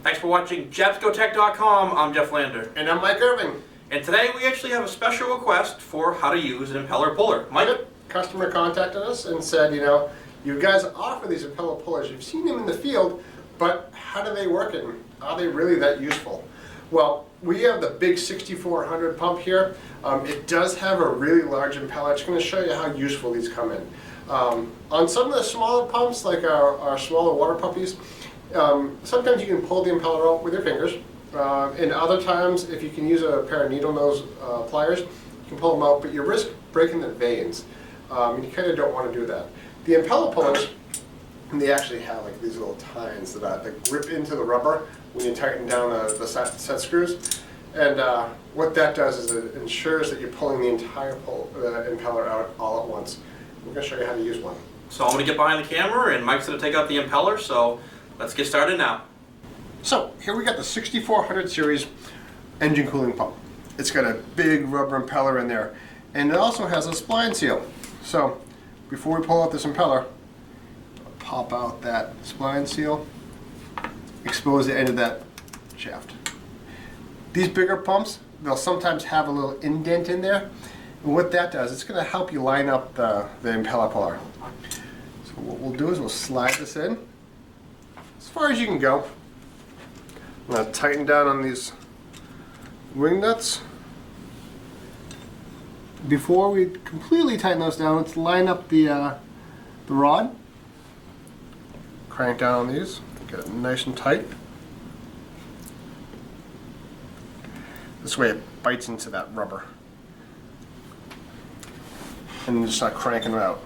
Thanks for watching JabscoTech.com. I'm Jeff Lander. And I'm Mike Irving. And today we actually have a special request for how to use an impeller puller. Mike? Customer contacted us and said, you guys offer these impeller pullers. You've seen them in the field, but how do they work and are they really that useful? Well, we have the big 6400 pump here. It does have a really large impeller. It's going to show you how useful these come in. On some of the smaller pumps, like our smaller water puppies, sometimes you can pull the impeller out with your fingers. And other times, if you can use a pair of needle nose pliers, you can pull them out, but you risk breaking the vanes. And you kind of don't want to do that. The impeller pullers, they actually have like these little tines that grip into the rubber when you tighten down the set screws. And what that does is it ensures that you're pulling the entire impeller out all at once. We're going to show you how to use one. So I'm going to get behind the camera and Mike's going to take out the impeller, so let's get started now. So here we got the 6400 series engine cooling pump. It's got a big rubber impeller in there, and it also has a spline seal. So before we pull out this impeller, pop out that spline seal, expose the end of that shaft. These bigger pumps, they'll sometimes have a little indent in there, and what that does, it's going to help you line up the impeller puller. So what we'll do is we'll slide this in as far as you can go. I'm going to tighten down on these wing nuts. Before we completely tighten those down, let's line up the rod. Crank down on these, get it nice and tight. This way it bites into that rubber. And then just start cranking it out.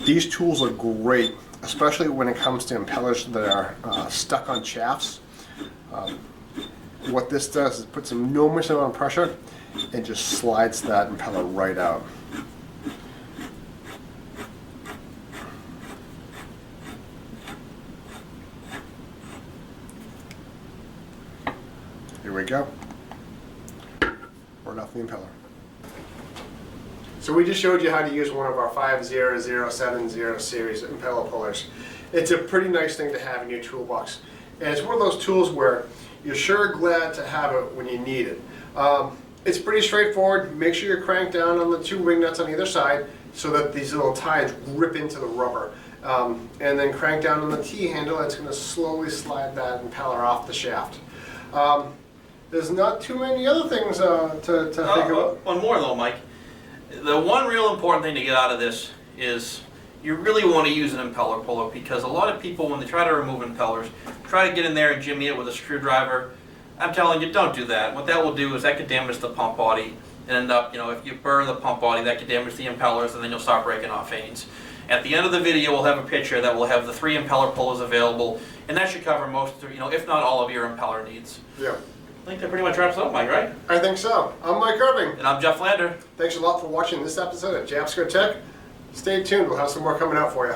These tools are great, especially when it comes to impellers that are stuck on shafts. What this does is it puts an enormous amount of pressure and just slides that impeller right out. Here we go. Right off the impeller. So we just showed you how to use one of our 50070 series impeller pullers. It's a pretty nice thing to have in your toolbox. And it's one of those tools where you're sure glad to have it when you need it. It's pretty straightforward. Make sure you're cranked down on the two wing nuts on either side so that these little tines grip into the rubber. And then crank down on the T-handle, and it's going to slowly slide that impeller off the shaft. There's not too many other things to think about. One more though, Mike. The one real important thing to get out of this is you really want to use an impeller puller, because a lot of people, when they try to remove impellers, try to get in there and jimmy it with a screwdriver. I'm telling you, don't do that. What that will do is that could damage the pump body and end up, if you burn the pump body, that could damage the impellers, and then you'll start breaking off vanes. At the end of the video, we'll have a picture that will have the 3 impeller pullers available, and that should cover most, if not all of your impeller needs. Yeah. I think that pretty much wraps up, Mike, right? I think so. I'm Mike Irving. And I'm Jeff Lander. Thanks a lot for watching this episode of Jabsco Tech. Stay tuned. We'll have some more coming out for you.